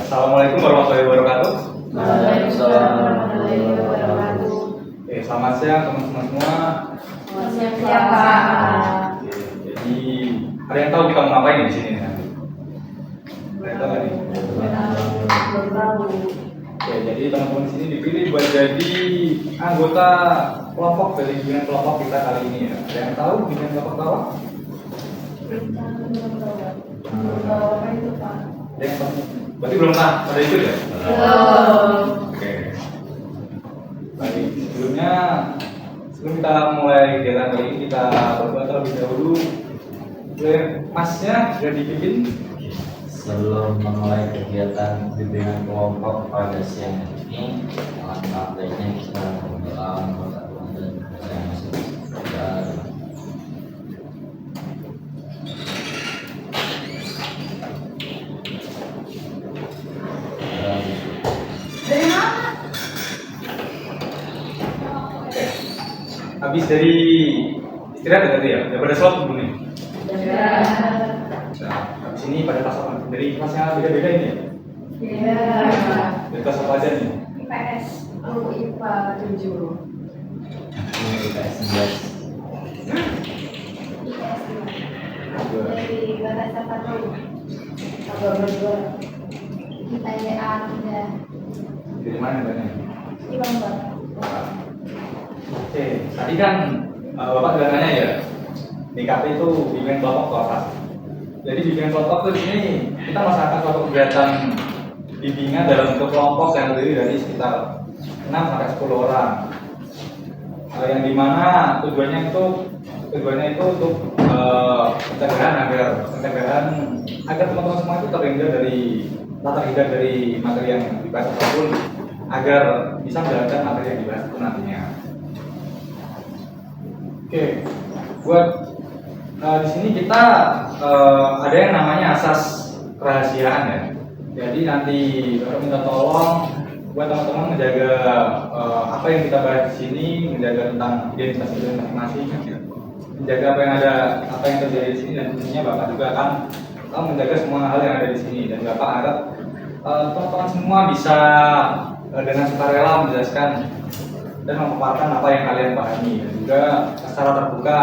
Assalamualaikum warahmatullahi wabarakatuh. Waalaikumsalam warahmatullahi wabarakatuh. Oke, selamat siang teman-teman semua. Selamat siang Pak. Jadi ada yang tahu kita mau ngapain di sini nanti? Ada yang tahu nggak nih? Belum tahu. Oke, jadi teman-teman di sini dipilih buat jadi anggota kelompok dari bimbingan kelompok kita kali ini ya. Ada yang tahu bimbingan kelompok apa? Belum tahu apa itu Pak? Ada yang tahu? Berarti belum tahu pada itu ya? Belum. Oke. Baik, sebelum kita mulai kegiatan kali ini kita berdoa terlebih dahulu. Boleh masnya sudah dipimpin? Sebelum memulai kegiatan bimbingan kelompok pada siang ini, alangkah baiknya kita berdoa kepada Tuhan dan masing-masing. Dari mana? Habis dari istirahat tadi ya? Udah pada sholat dulu nih? Ya. Nah, habis ini pada kelas apa? Dari kelasnya beda-beda ini ya? Iya. Dari kelas apa aja nih? IPS. Aku IPA 7. Ini IPS 11. IPS 2. Dari bahasa Patung. Agak berdua. Kita YA 3. Dari mana banyak? Di Bangka. Oke, tadi kan Bapak sudah nanya ya, DKP itu bimbingan kelompok atau apa? Jadi bimbingan kelompok itu di sini kita melaksanakan suatu kegiatan bimbingan dalam bentuk kelompok yang terdiri dari sekitar 6 sampai 10 orang. Yang dimana tujuannya itu untuk pencegahan agar teman-teman semua itu terhindar dari materi yang dibahas ataupun agar bisa menjalankan materi yang dibahas itu nantinya. Oke, buat di sini kita ada yang namanya asas kerahasiaan ya. Jadi nanti baru minta tolong buat teman-teman menjaga apa yang kita bahas di sini, menjaga tentang identitas kita masing-masing, menjaga apa yang terjadi di sini dan tentunya Bapak juga akan menjaga semua hal yang ada di sini dan Bapak harap teman-teman semua bisa dengan sukarela menjelaskan dan memaparkan apa yang kalian pahami dan juga secara terbuka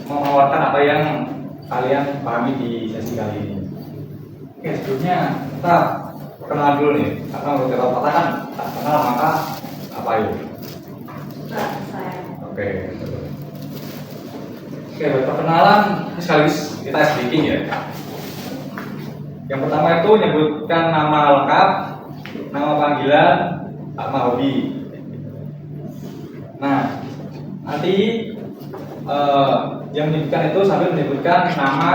menawarkan apa yang kalian pahami di sesi kali ini. Oke, sebelumnya kita perkenalan dulu nih, karena menurut kita katakan tak kenal maka apa itu? Saya. Oke, buat perkenalan sekaligus kita speaking ya. Yang pertama itu menyebutkan nama lengkap, nama panggilan, sama hobi. Nah, nanti yang menyebutkan itu sambil menyebutkan nama,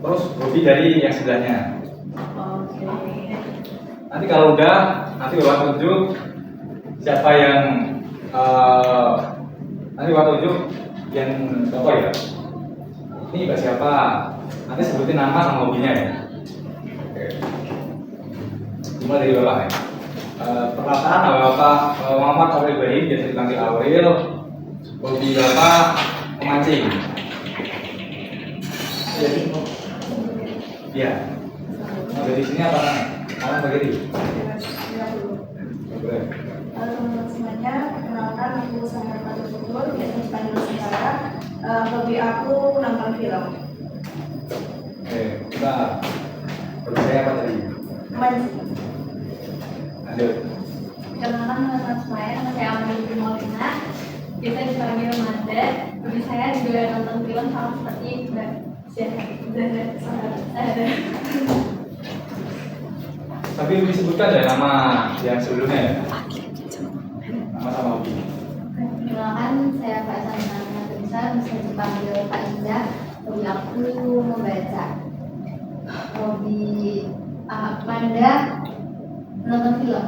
terus hobi dari yang sebelahnya. Oke. Nanti kalau udah, nanti Bapak tunjuk siapa yang nanti Bapak tunjuk yang contoh ya. Ini Mbak siapa? Nanti sebutin nama sama hobinya ya. Oke. Dimulai dari Bapak ya. Perkenalkan nama Bapak Muhammad Aurel Ibrahim, biasa dipanggil Aurel. Hobi Bapak memancing. Jadi, ya. Dari sini apa namanya? Kamu bagi boleh. Teman-teman semuanya, perkenalkan aku Sarah Fatul Putul, biasa dipanggil Sarah. Hobi aku nonton film. Oke, kita hobi saya apa tadi? Mancing. Lanjut. Perkenalkan teman-teman semuanya, nama saya Amelie Primolina, biasa dipanggil Manda. Hobi saya juga nonton film sama seperti Mbak Zahra. Tapi disebutkan ya nama yang sebelumnya ya? Nama sama hobi. Perkenalkan saya Pak Sanana Besar, bisa dipanggil Pak Indah. Hobi aku membaca. Hobi Manda nonton film.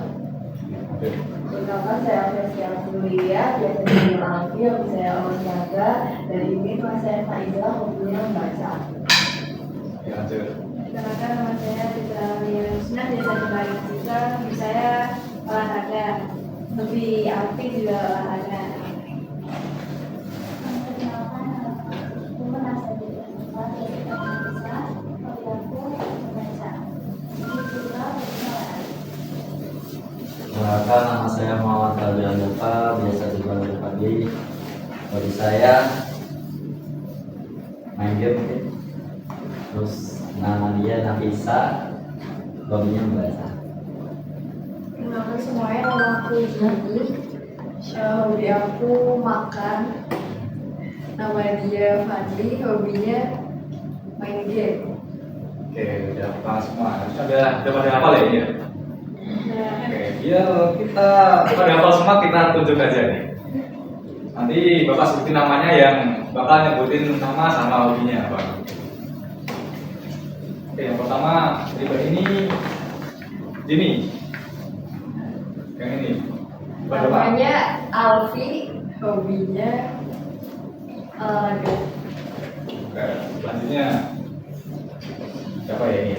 Oke. Perkenalkan saya Vesia Julia, biasa dipanggil Alfi, hobi saya olahraga. Dan ini kelas saya Faiza, hobinya membaca. Oke, lanjut. Perkenalkan nama saya Tita Liana, biasa dipanggil Tita. Hobi saya olahraga. Hobi Alfi juga olahraga. Perkenalkan nama aku Nasa Dita, biasa dipanggil Perkenalkan, nama saya Muhammad Fadli Andafa, biasa dipanggil Fadli. Hobi saya main game mungkin. Terus nama dia Nafisa, hobinya membaca. Kenalkan semuanya, nama aku Izani. Hobi aku makan. Nama dia Fadli, hobinya main game. Oke, udah hafal semua. Udah pada hafal ya ini ya? Oke, biar kita pada hafal semua, kita tunjuk aja nih. Nanti Bapak sebutin namanya, yang bakal nyebutin nama sama hobinya apa. Oke, yang pertama dari ini Jimmy. Yang ini. Bapak. Namanya Alfi, hobinya olahraga. Oke, selanjutnya siapa ya ini?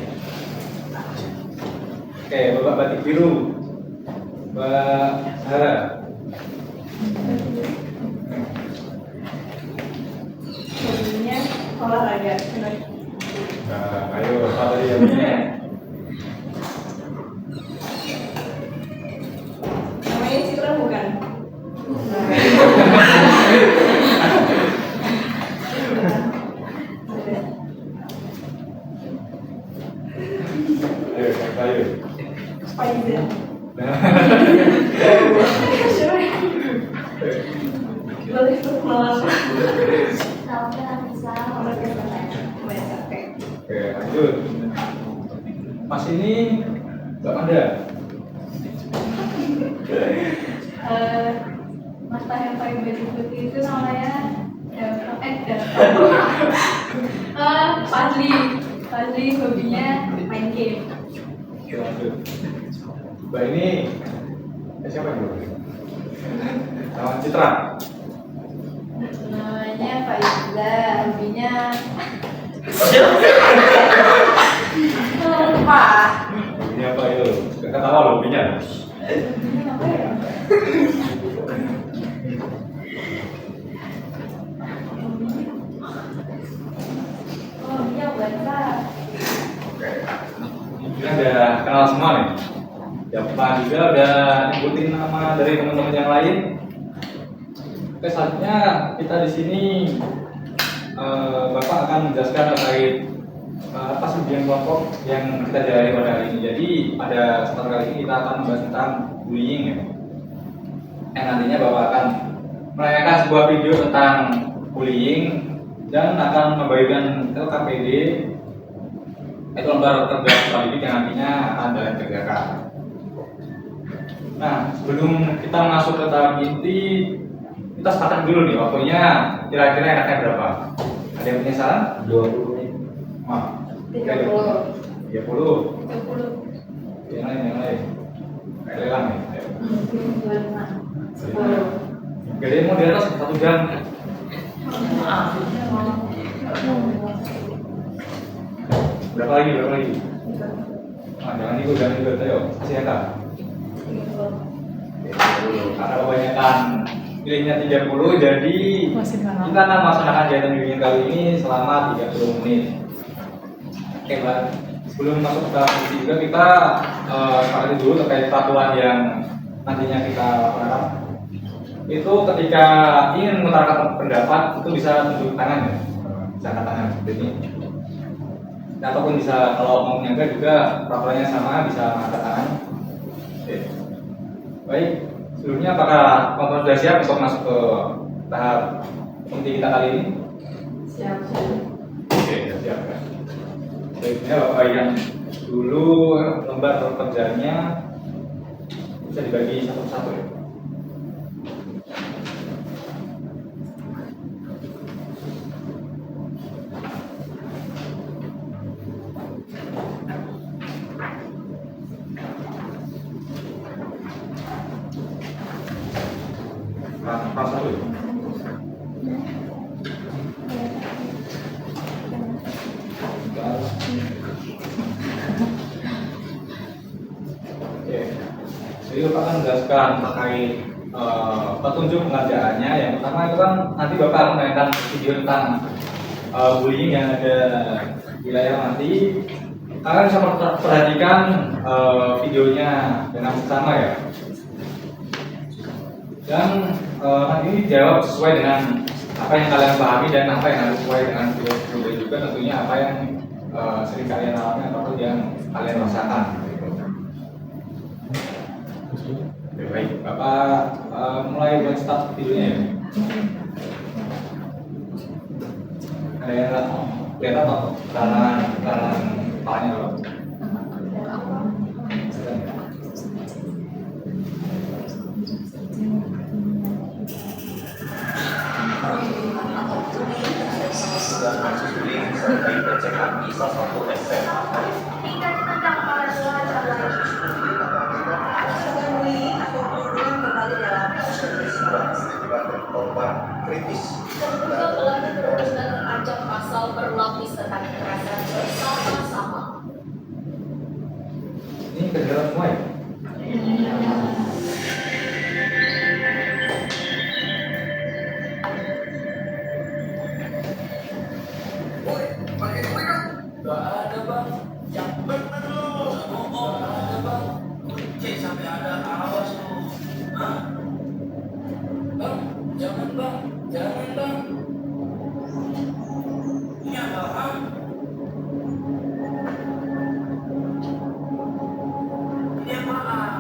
Oke, Bapak batik biru. Mbak Sarah. Hobinya olahraga. Nah, ayo, apa tadi hobinya? Namanya Citra bukan? Ayo, ayo. Spider. Boleh perkenalan. Salam kenal bisa. Oke, lanjut. Mas ini Mbak Manda. Mas Tah yang paling baju putih itu namanya Fadli. Fadli hobinya main game. Oke, lanjut. Mbak ini siapa dulu? Sama Citra. Namanya Faiza, hobinya lupa. Hobinya apa itu? Gak ketawa loh hobinya. Hobinya apa ya? Hobinya baca. Oke. Ini udah kenal semua nih. Bapak juga udah nyebutin nama dari teman-teman yang lain. Oke, saatnya kita di sini Bapak akan menjelaskan terkait apa sih ujian kelompok yang kita jalani pada hari ini. Jadi pada kesempatan kali ini kita akan membahas tentang bullying ya. Yang nantinya Bapak akan menayangkan sebuah video tentang bullying dan akan membagikan LKPD, itu lembar kerja prajurit yang nantinya akan kalian kerjakan. Nah, sebelum kita masuk ke tahap inti, kita sepakat dulu nih waktunya kira-kira enaknya berapa? Ada yang punya saran? 20 menit. Wah, 30. 30. 30. Yang lain. Kayak lelang nih. 25. 10. Gak ada yang mau di atas 1 jam. Berapa lagi? Nah, jangan ikut, ayo, kasih ya kak. Karena kebanyakan pilihnya 30, jadi kita akan melaksanakan kegiatan bimbingan kali ini selama 30 menit. Oke, Mbak. Sebelum masuk ke tahap ini juga kita sepakati dulu terkait peraturan yang nantinya kita lakukan. Itu ketika ingin mengutarakan pendapat itu bisa tunjuk tangan ya, bisa angkat tangan seperti ini. Nah, ataupun bisa kalau mau menyaga juga peraturannya sama, bisa angkat tangan. Oke. Baik, sebelumnya apakah teman-teman sudah siap untuk masuk ke tahap inti kita kali ini? Siap. Oke, siap kan. Baiknya Bapak yang dulu lembar kerjanya bisa dibagi satu-satu ya. Pas satu ya. Oke. Jadi Bapak akan menjelaskan terkait petunjuk pengerjaannya. Yang pertama itu kan nanti Bapak akan menayangkan video tentang bullying yang ada di layar nanti. Kalian bisa perhatikan videonya dengan seksama ya. Dan nanti dijawab sesuai dengan apa yang kalian pahami dan apa yang harus sesuai dengan filosofi juga tentunya apa yang sering kalian alami atau yang kalian rasakan. Oke, baik, Bapak mulai buat start videonya ya. Ada yang lihat atau kalangan kepalanya dulu? Terduga pelaku berusaha terancam pasal berlapis tentang kekerasan bersama-sama. Ini kedengaran semua ya? Gak ada bang, yang bener lu. Gak ada bang, kunci sampai ada awas lu. Hah? Bang, jangan bang, jangan bang. Ini apaan? Ini apaan?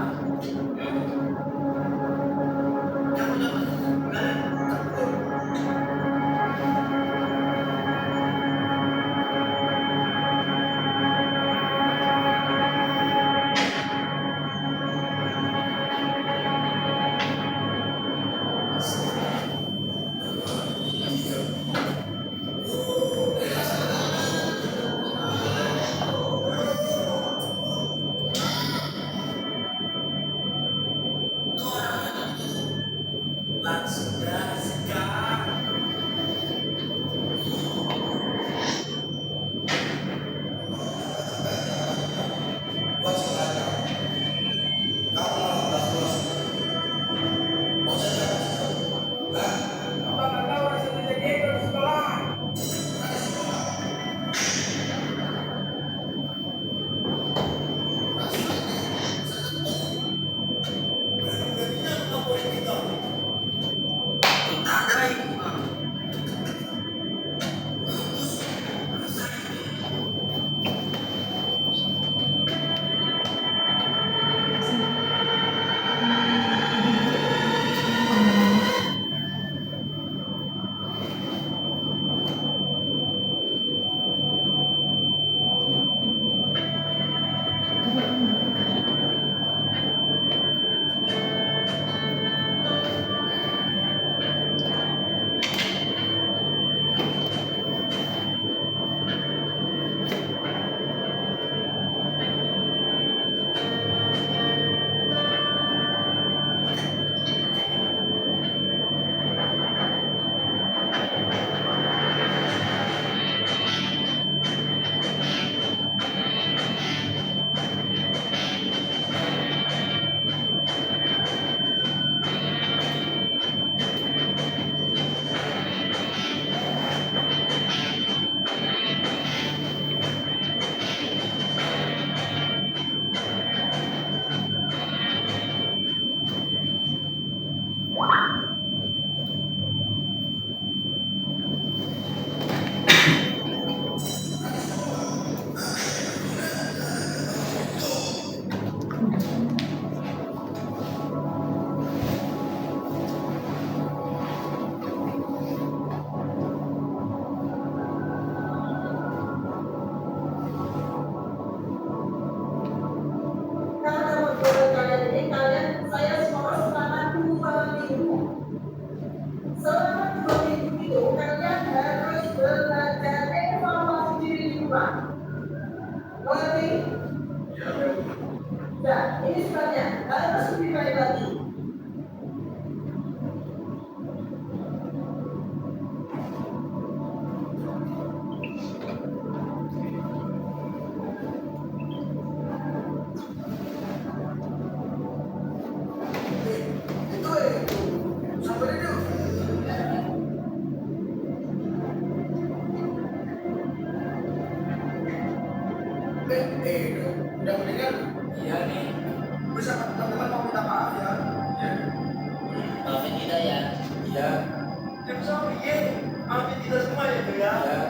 maafin kita semua ya tuh ya. Ya.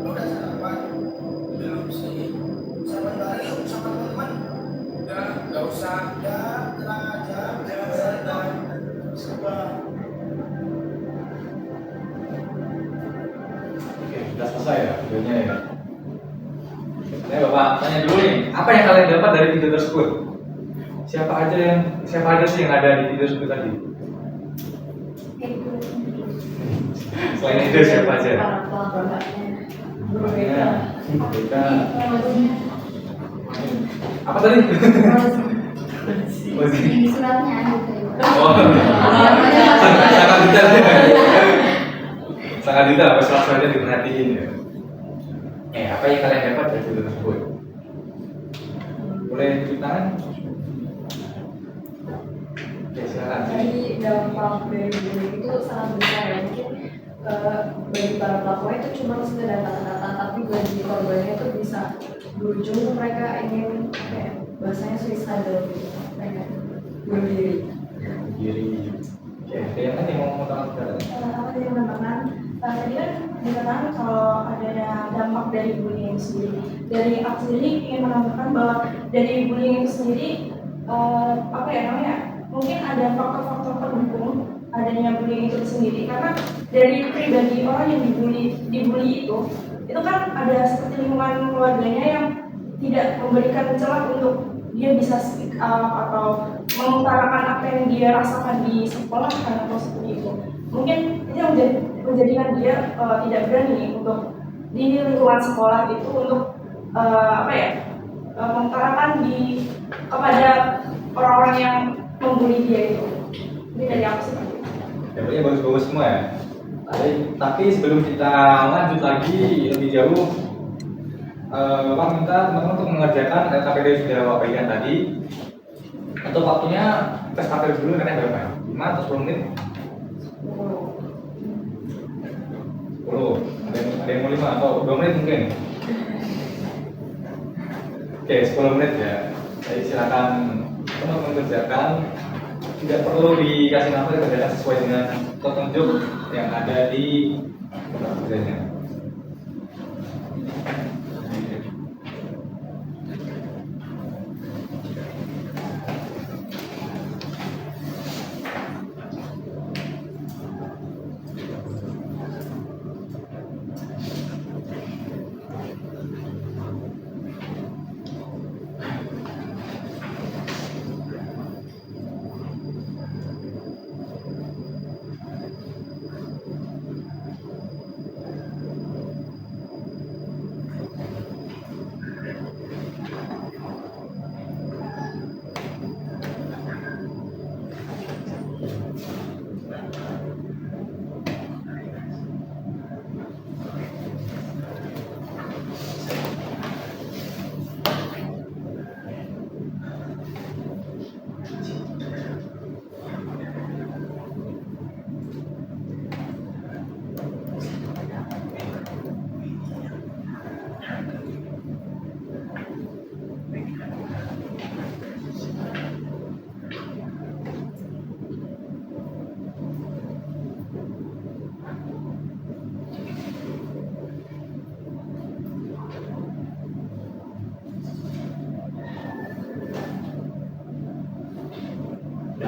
Lo udah sarapan? Belum sih. Sarapan bareng yuk sama teman-teman. Udah, nggak usah. Udah, tenang aja, jangan santai. Sabar. Oke, sudah selesai ya videonya ya. Nah, Bapak tanya dulu nih, apa yang kalian dapat dari video tersebut? Siapa aja sih yang ada di video tersebut tadi? Selain itu siapa aja? Bapaknya, kita. Apa tadi? Di suratnya ada gitu. Oh, sangat detail. Sangat detail, apa soalnya diperhatiin ya. Apa yang kalian dapat dari video tersebut? Boleh ceritakan? Oke, silakan. Jadi dampak dari bullying itu sangat besar ya. Mungkin bagi para pelaku itu cuma sekedar kata-kata, tapi bagi korbannya itu bisa berujung mereka ingin bahasanya suicidal gitu, mereka bunuh diri. Diri. Oke, yang tadi mau ngomong tentang Apa tadi teman-teman? Tadi kan dikatakan kalau adanya dampak dari bullying sendiri. Dari aku sendiri ingin menambahkan bahwa dari bullying itu sendiri mungkin ada faktor-faktor pendukung adanya bullying itu sendiri, karena dari pribadi orang yang dibully itu kan ada seperti lingkungan keluarganya yang tidak memberikan celah untuk dia bisa speak up atau mengutarakan apa yang dia rasakan di sekolah atau seperti itu. Mungkin itu yang menjadikan dia tidak berani untuk di lingkungan sekolah itu untuk mengutarakan kepada orang-orang yang membuli dia itu. Ini dari aku sih. Jawabannya bagus-bagus semua ya. Tapi sebelum kita lanjut lagi lebih jauh, Bapak minta teman-teman untuk mengerjakan LKPD yang sudah Bapak berikan tadi. Untuk waktunya tes pakai dulu karena berapa? 5 atau 10 menit? 10. Ada yang mau 5 atau 2 menit mungkin? Oke, 10 menit ya. Jadi silakan teman-teman kerjakan. Tidak perlu dikasih nama, dikerjakan sesuai dengan petunjuk yang ada di tempat kerjanya.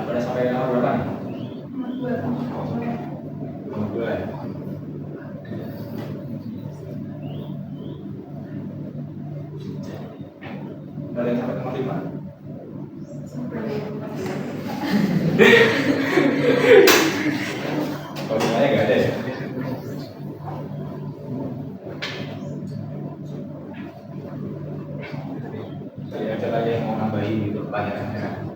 Pada sampai nomor berapa nih? Nomor 2 ya. Ada yang sampai nomor 5? Kalau semuanya nggak ada ya? Jadi ada lagi yang mau nambahin gitu pertanyaannya.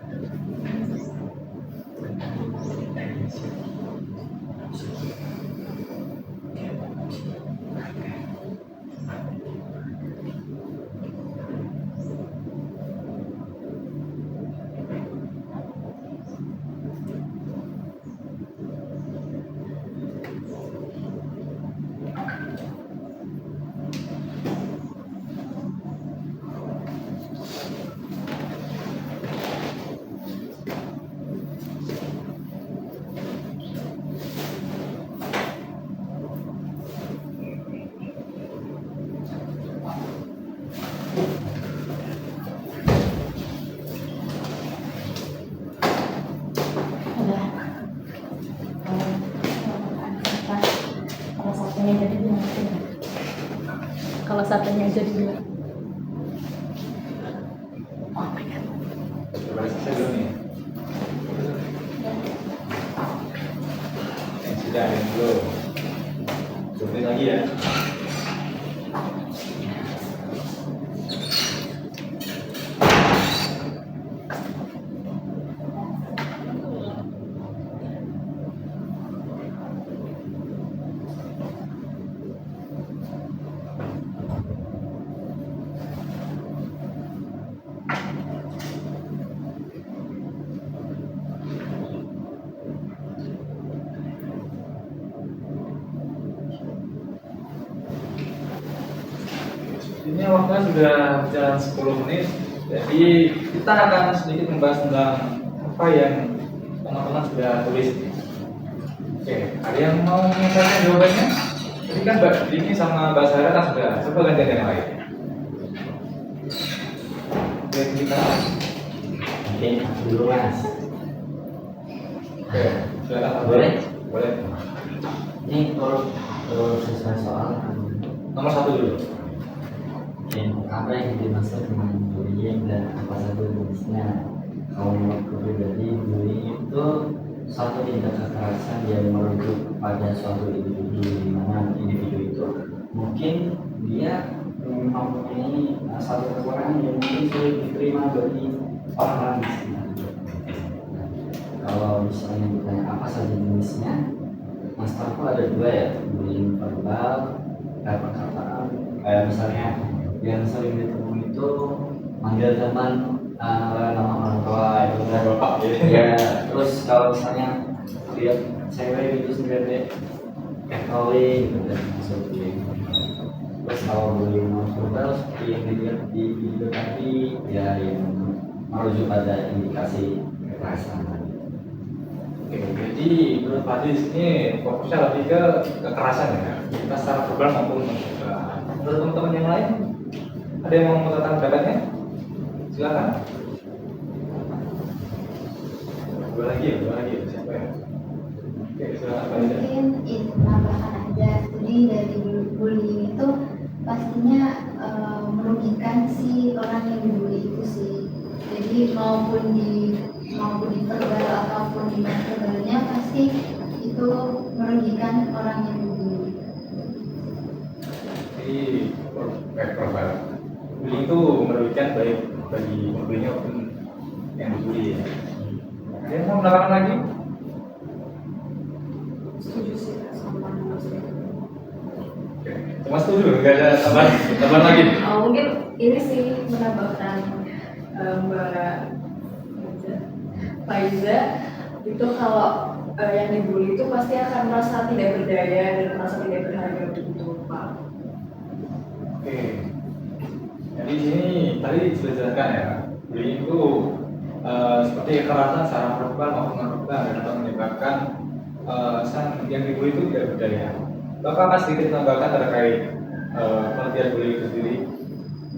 yang jadi gimana? Kalau satunya jadi dua. Coba selesai dulu nih. Sudah, yang belum. Coba lagi ya. Ini waktunya sudah berjalan 10 menit, jadi kita akan sedikit membahas tentang apa yang teman-teman sudah tulis. Oke, ada yang mau menyampaikan jawabannya? Tadi kan Mbak Dini sama Mbak Sarah kan sudah, coba gantian yang lain. Oke, kita. Mungkin aku dulu mas. Oke, silakan. Boleh? Boleh. Ini kalau sesuai soal Nomor 1 dulu. apa yang dimaksud dengan bullying dan apa saja jenisnya. Kalau menurutku pribadi, bullying itu suatu tindak kekerasan yang merujuk pada suatu individu, di mana individu itu mungkin dia mempunyai satu kekurangan yang mungkin sulit diterima bagi orang-orang di sekitar. Kalau misalnya ditanya apa saja jenisnya, masterku ada dua ya, bullying verbal, perkataan, kayak misalnya yang sering ditemui itu manggil teman nama orang tua itu kan Bapak ya. Terus kalau misalnya lihat cewek itu sendiri catcalling gitu kan masuk bullying. Terus kalau bullying non verbal seperti yang dilihat di video tadi ya yang merujuk pada indikasi kekerasan. Oke, jadi menurut Pak di sini fokusnya lebih ke kekerasan ya, kita secara verbal maupun non-verbal. Menurut teman-teman yang lain, ada yang mau mengatakan pendapatnya? Silakan. Dua lagi ya, siapa ya? Oke, silakan Pak Ida. Mungkin itu menambahkan aja. Jadi dari bullying itu pastinya merugikan si orang yang dibully itu sih. Jadi maupun di verbal ataupun di non verbalnya pasti itu merugikan orang yang dibully. Jadi verbal. Bullying itu merugikan baik bagi pembelinya maupun yang dibully ya. Ada yang mau menambahkan lagi? Setuju sih sama Mas Rey. Oke, cuma setuju, nggak ada tambahan lagi. Mungkin ini sih menambahkan Mbak Faiza itu kalau yang dibully itu pasti akan merasa tidak berdaya dan merasa tidak berharga begitu Pak. Oke. Jadi di sini tadi sudah dijelaskan ya, bullying itu seperti kekerasan secara verbal maupun non-verbal dan dapat menyebabkan sang yang dibully itu tidak berdaya. Bapak akan sedikit menambahkan terkait pengertian bullying itu sendiri.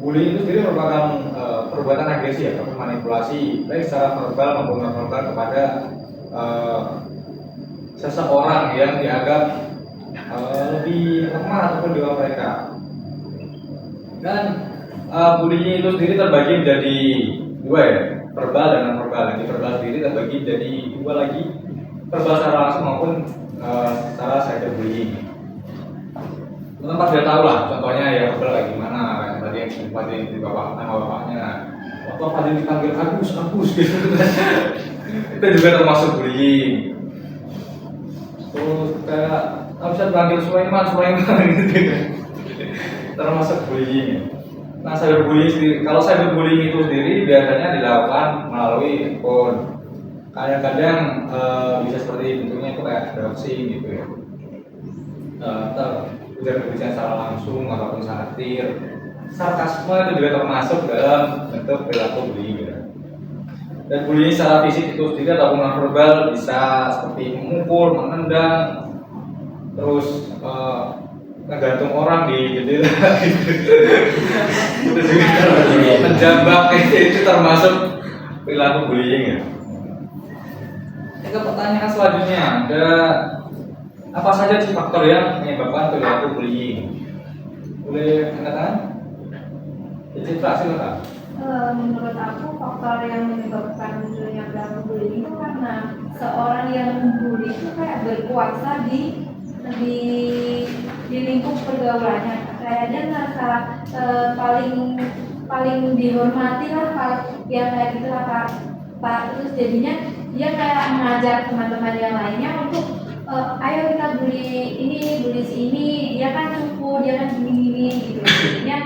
Bullying itu sendiri merupakan perbuatan agresi ataupun manipulasi baik secara verbal maupun non-verbal kepada seseorang yang dianggap lebih lemah ataupun di bawah mereka. Dan bullying itu sendiri terbagi menjadi dua ya, verbal dan non-verbal. Jadi verbal sendiri terbagi menjadi dua lagi, verbal secara langsung maupun secara cyberbullying. Teman-teman sudah tahu lah contohnya ya verbal kayak gimana, kayak tadi yang sempat di bapak nama bapaknya, waktu Fadil dipanggil Agus gitu. Itu juga termasuk bullying. Terus kayak bisa dipanggil Sulaiman gitu. Termasuk bullying. Nah, cyberbullying sendiri, kalau cyberbullying itu sendiri biasanya dilakukan melalui handphone. Kadang-kadang bisa seperti bentuknya itu kayak doxing gitu ya. Ujaran-ujaran secara langsung ataupun satir, sarkasme itu juga termasuk dalam bentuk perilaku bullying gitu. Dan bullying secara fisik itu sendiri ataupun non-verbal bisa seperti memukul, menendang, terus ngegantung orang di jendela itu juga menjambak, itu termasuk perilaku bullying ya. Ke pertanyaan selanjutnya, ada Apa saja sih faktor yang menyebabkan perilaku bullying? Boleh angkat tangan? Citra silakan. Menurut aku faktor yang menyebabkan munculnya perilaku bullying itu karena seorang yang membuli itu kayak berkuasa di lingkup pergaulannya, kayak dia merasa paling dihormati lah, yang kayak gitu lah Pak. Terus jadinya dia kayak mengajak teman-teman yang lainnya untuk ayo kita bully ini, bully si ini, dia kan cupu, dia kan gini-gini gitu. Jadinya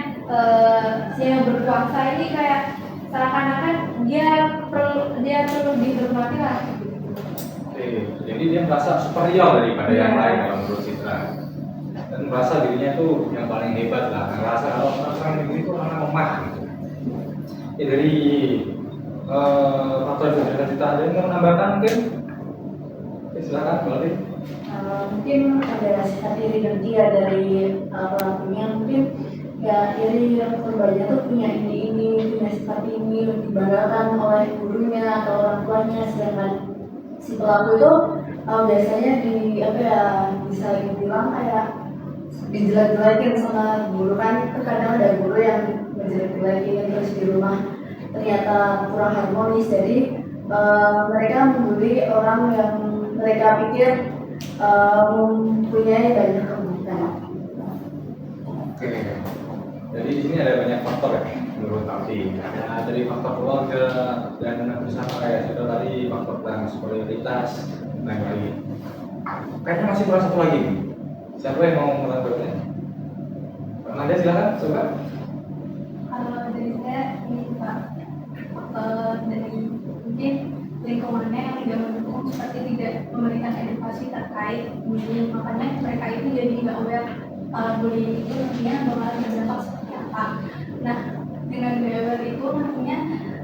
si yang berkuasa ini kayak seakan-akan dia perlu dihormati lah. Oke, jadi dia merasa superior daripada yang lain kalau menurut Citra, dan merasa dirinya tuh yang paling hebat lah, merasa kalau orang ini tuh orang lemah gitu. Ya, dari faktor yang sudah kita ada yang mau menambahkan mungkin? Oke, silakan Baldi. Mungkin ada sifat iri dan dia dari pelakunya, mungkin ya iri korbannya tuh punya ini punya sifat ini dibanggakan oleh gurunya atau orang tuanya, sedangkan si pelaku itu biasanya bisa dibilang kayak dijelek-jelekin sama guru kan. Terkadang ada guru yang menjelek-jelekin terus di rumah ternyata kurang harmonis, jadi mereka membuli orang yang mereka pikir mempunyai banyak kemungkinan. Oke, jadi di sini ada banyak faktor ya menurut Alfi. Ada dari faktor keluarga dan bersama kayak sudah tadi faktor tentang superioritas dan lain-lain. Kayaknya masih kurang satu lagi nih. Siapa yang mau menambahkannya? Anda silakan, coba. Kalau dari saya ini Pak, dari mungkin lingkungannya yang tidak mendukung, seperti tidak memberikan edukasi terkait bullying, makanya mereka itu jadi nggak aware bullying itu nantinya bakal berdampak seperti apa. Nah, dengan nggak aware itu nantinya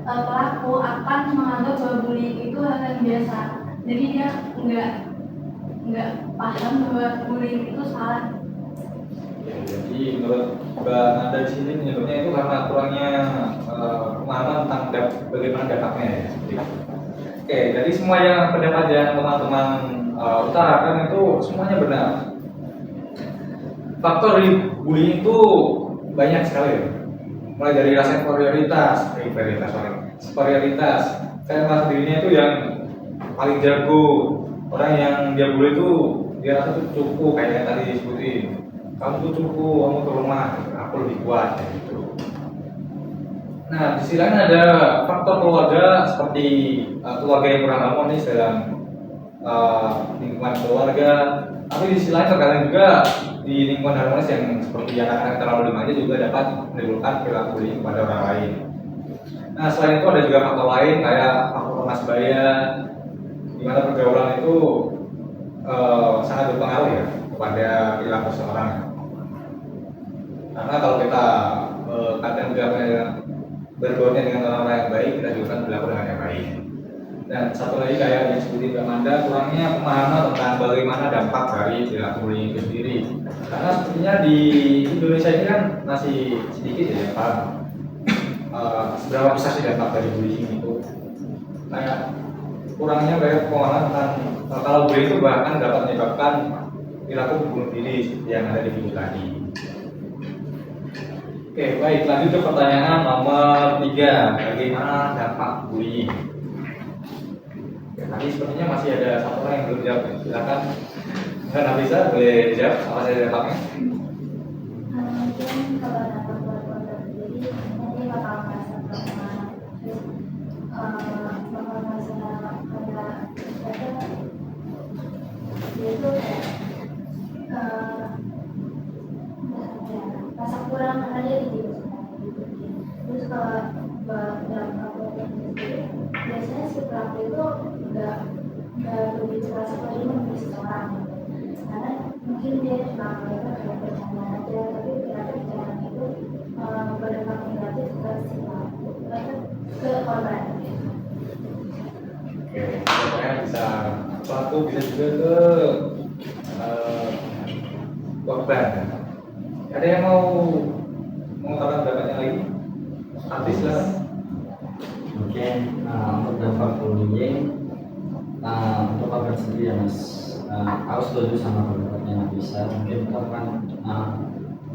pelaku akan menganggap bahwa bullying itu hal yang biasa, jadi dia nggak paham bahwa bullying itu salah. Jadi menurut Mbak Nanda di sini menyebutnya itu karena kurangnya pemahaman tentang bagaimana dampaknya ya. Oke, jadi semua yang pendapat yang teman-teman utarakan itu semuanya benar. Faktor bullying itu banyak sekali ya. Mulai dari rasa superioritas, saya merasa dirinya itu yang paling jago. Orang yang dia bully itu dia rasa tuh cukup, kayak yang tadi disebutin. Kamu tuh cukup, kamu tuh lemah, aku lebih kuat kayak gitu. Nah, di sisi lain ada faktor keluarga seperti keluarga yang kurang harmonis dalam lingkungan keluarga. Tapi di sisi lain terkadang juga di lingkungan harmonis yang seperti anak-anak terlalu remaja juga dapat menimbulkan perilaku bullying kepada orang lain. Nah, selain itu ada juga faktor lain kayak faktor pengasuhan, di mana pergaulan itu sangat berpengaruh ya kepada perilaku seorang. Karena kalau kita kadang bergaulnya dengan orang-orang yang baik, kita juga kan berlaku dengan yang baik. Dan satu lagi kayak yang seperti Mbak Manda, kurangnya pemahaman tentang bagaimana dampak dari perilaku bullying itu sendiri. Karena sepertinya di Indonesia ini kan masih sedikit ya yang paham seberapa besar sih dampak dari bullying itu. Kayak kurangnya banyak pemahaman tentang kalau bullying itu bahkan dapat menyebabkan perilaku bunuh diri seperti yang ada di video tadi. Oke, baik, lanjut ke pertanyaan nomor 3. Bagaimana dampak bullying? Oke, tadi sepertinya masih ada satu orang yang belum jawab. Silakan. Nggak Nafisa, boleh jawab apa saja dampaknya? Mungkin kalau dampak buat terjadi, nanti bakal merasa trauma, terus bakal merasa ada itu kayak rasa kurang karena dia tidak gitu. Terus kalau dalam sendiri biasanya si pelaku itu nggak begitu rasa lagi memberi seseorang gitu. Karena mungkin dia cuma mereka kayak bercanda aja, tapi ternyata bercanda itu berdampak negatif ke si pelaku, ke korban. Oke, saya bisa pelaku bisa juga ke korban. Ada yang mau mengutarakan pendapatnya lagi? Artis lah. Mungkin untuk dampak bullying untuk korban sendiri ya Mas, aku setuju sama pendapatnya Nafisa. Mungkin kita kan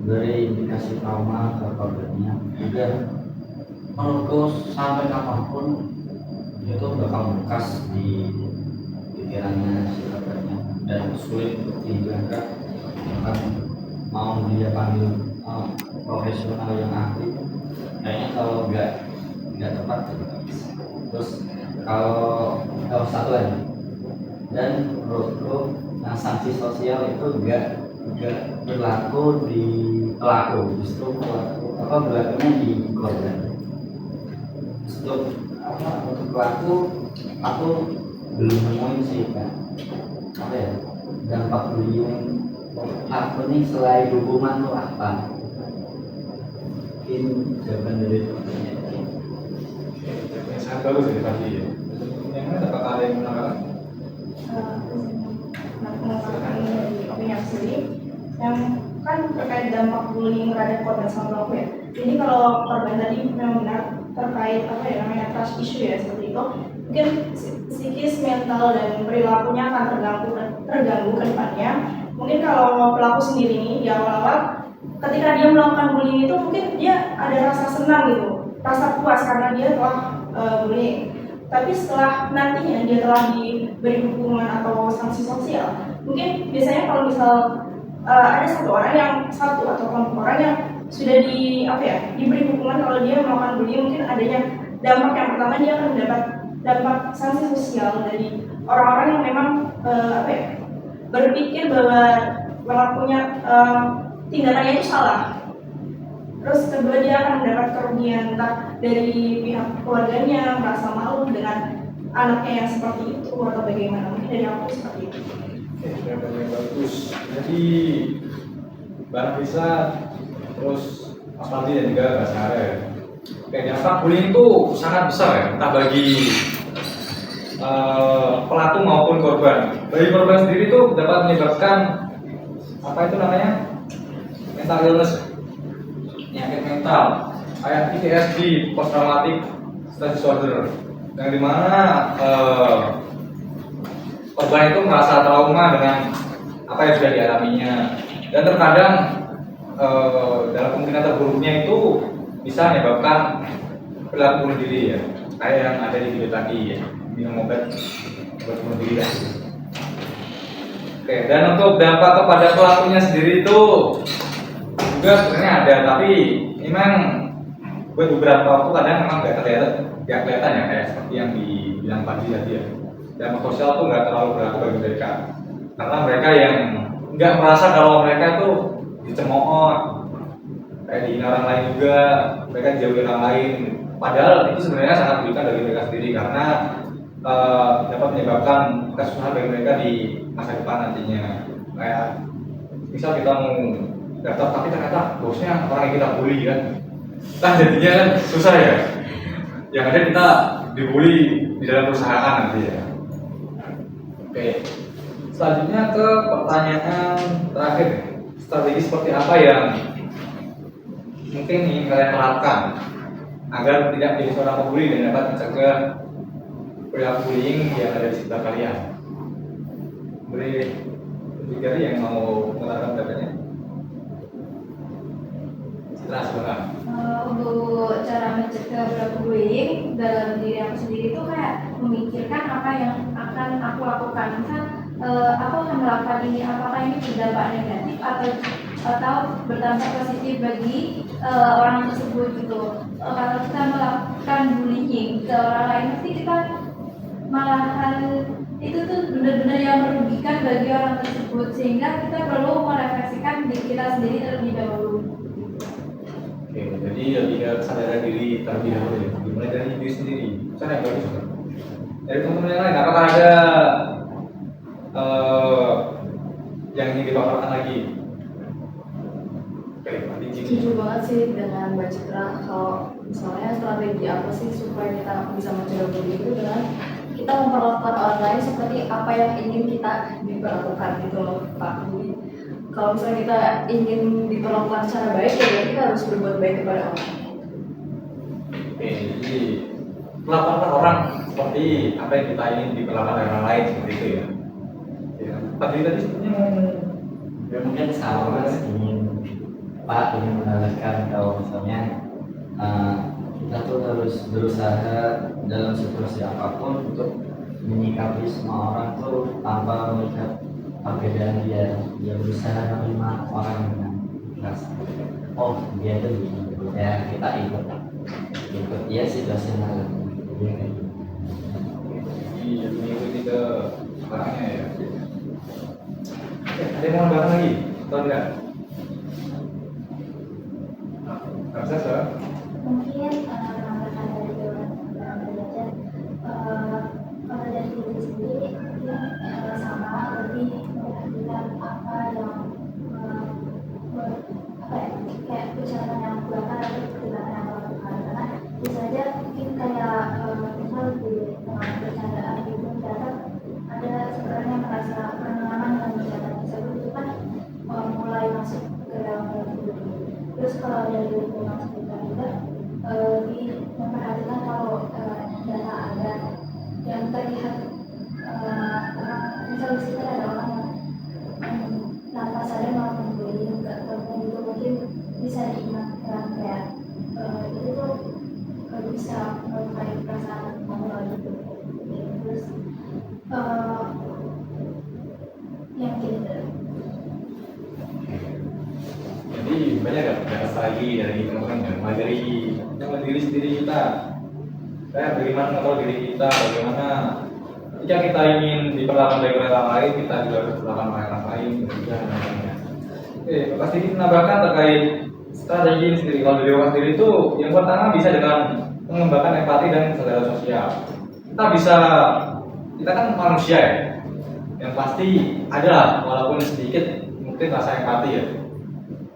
beri indikasi trauma ke korbannya juga. Menurutku sampai kapanpun itu bakal bekas di pikirannya si korbannya dan sulit untuk dijaga. Bahkan mau dia panggil profesional yang ahli, kayaknya kalau nggak tepat gitu. Terus kalau satu lagi, dan menurutku sanksi sosial itu nggak berlaku di pelaku, justru berlakunya di korban. Untuk pelaku aku belum nemuin sih kan dampak bullying pelaku nih selain hukuman tuh apa? Mungkin jawaban dari pertanyaan Yang sangat bagus dari tadi ya. Yang mana apakah ada yang menambahkan? Menambahkan dari opini aku sendiri yang kan terkait dampak bullying terhadap korban sama pelaku ya. Jadi kalau korban tadi memang benar terkait namanya trust issue ya seperti itu, mungkin psikis, mental dan perilakunya akan terganggu ke depannya. Mungkin kalau pelaku sendiri nih di awal-awal ketika dia melakukan bullying itu mungkin dia ada rasa senang gitu, rasa puas karena dia telah bullying. Tapi setelah nantinya dia telah diberi hukuman atau sanksi sosial, mungkin biasanya kalau misal ada satu atau kelompok orang yang sudah diberi hukuman kalau dia melakukan bullying, mungkin adanya dampak yang pertama dia akan mendapat dampak sanksi sosial dari orang-orang yang memang berpikir bahwa pelakunya tindakannya itu salah. Terus kedua dia akan mendapat kerugian entah dari pihak keluarganya, merasa malu dengan anaknya yang seperti itu atau bagaimana. Mungkin dari aku seperti itu. Oke, jawabannya bagus. Jadi Mbak bisa terus Mas Fadli dan juga Mbak Sarah ya. Oke, dampak bullying itu sangat besar ya, entah bagi pelaku maupun korban. Bagi korban sendiri itu dapat menyebabkan mental illness, penyakit mental, kayak PTSD, post traumatic stress disorder, yang dimana korban itu merasa trauma dengan apa yang sudah dialaminya, dan terkadang dalam kemungkinan terburuknya itu bisa menyebabkan perilaku bunuh diri ya, kayak yang ada di video tadi ya, minum obat buat bunuh diri ya. Oke, dan untuk dampak kepada pelakunya sendiri itu juga sebenarnya ada, tapi memang buat beberapa waktu kadang memang nggak kelihatan ya, kayak seperti yang dibilang Fadli tadi ya. Dampak sosial tuh nggak terlalu berlaku bagi mereka, karena mereka yang nggak merasa kalau mereka itu dicemooh, kayak dihina orang lain juga, mereka dijauhi orang lain. Padahal itu sebenarnya sangat merugikan bagi mereka sendiri karena dapat menyebabkan kesusahan bagi mereka di masa depan nantinya. Kayak misal kita mau daftar tapi ternyata bosnya orang yang kita bully kan jadinya kan susah ya. Yang ada kita dibully di dalam perusahaan nanti ya. Oke, selanjutnya ke pertanyaan terakhir, strategi seperti apa yang mungkin ingin kalian terapkan agar tidak menjadi seorang pembuli dan dapat mencegah perilaku bullying yang ada di sekitar kalian. Beri tiga yang mau mengatakan pendapatnya. Citra sebentar. Untuk cara mencegah perilaku bullying dalam diri aku sendiri itu kayak memikirkan apa yang akan aku lakukan. Misal aku akan melakukan ini, apakah ini berdampak negatif atau berdampak positif bagi orang tersebut gitu. Kalau kita melakukan bullying ke orang lain, pasti kita malahan itu tuh benar-benar yang merugikan bagi orang tersebut, sehingga kita perlu merefleksikan diri kita sendiri terlebih dahulu. Oke, jadi lebih ke kesadaran diri terlebih dahulu ya, dimulai dari diri sendiri. Cara yang bagus kan? Dari teman-teman yang lain, apakah ada yang ingin dipaparkan lagi? Oke, Pak Setuju banget sih dengan Mbak Citra. Kalau misalnya strategi apa sih supaya kita bisa mencegah bullying itu dengan kita memperlakukan orang lain seperti apa yang ingin kita diperlakukan gitu loh Pak. Kalau misalnya kita ingin diperlakukan secara baik, ya kita harus berbuat baik kepada orang. Oke, jadi melakukan orang seperti apa yang kita ingin diperlakukan oleh orang lain seperti itu ya. Ya. tadi sepertinya mau Ya mungkin sama Mas Pak ingin menanyakan kalau misalnya kita tuh harus berusaha dalam situasi apapun untuk menyikapi semua orang tuh tanpa melihat perbedaan dia berusaha menerima orang dengan ikhlas. Oh dia tuh begini, ya kita ikut ya situasional dia kayak gitu. mengikuti ke orangnya ya. Ada yang mau nambahkan lagi atau tidak? Bisa sih. Mungkin menambahkan dari orang belajar kalau dari diri sendiri mungkin sama lebih memperhatikan apa yang kayak ucapan yang keluarkan atau perbuatan yang melakukan, karena bisa aja mungkin kayak misal di tengah bercandaan itu ternyata ada seseorang yang merasa kurang nyaman dengan bercandaan tersebut, itu kan mulai masuk ke dalam diri. Terus kalau dari lingkungan sekitar juga memperhatikan kalau data ada yang terlihat orang, misal di sekitar ada orang yang tanpa sadar melakukan bullying ke temen itu, mungkin bisa diingatkan kayak itu tuh bisa melukai perasaan kamu gitu. Terus yang gitu. Jadi banyak dapat lagi dari teman-teman ya, mulai dari diri sendiri kita. Kayak bagaimana mengatur diri kita, bagaimana ketika kita ingin diperlakukan baik oleh orang lain, kita juga harus diperlakukan oleh orang lain. Oke, Bapak sedikit menambahkan terkait strategi ini sendiri. Kalau dari Bapak sendiri itu yang pertama bisa dengan mengembangkan empati dan kesadaran sosial. Kita kan manusia ya, yang pasti ada walaupun sedikit mungkin rasa empati ya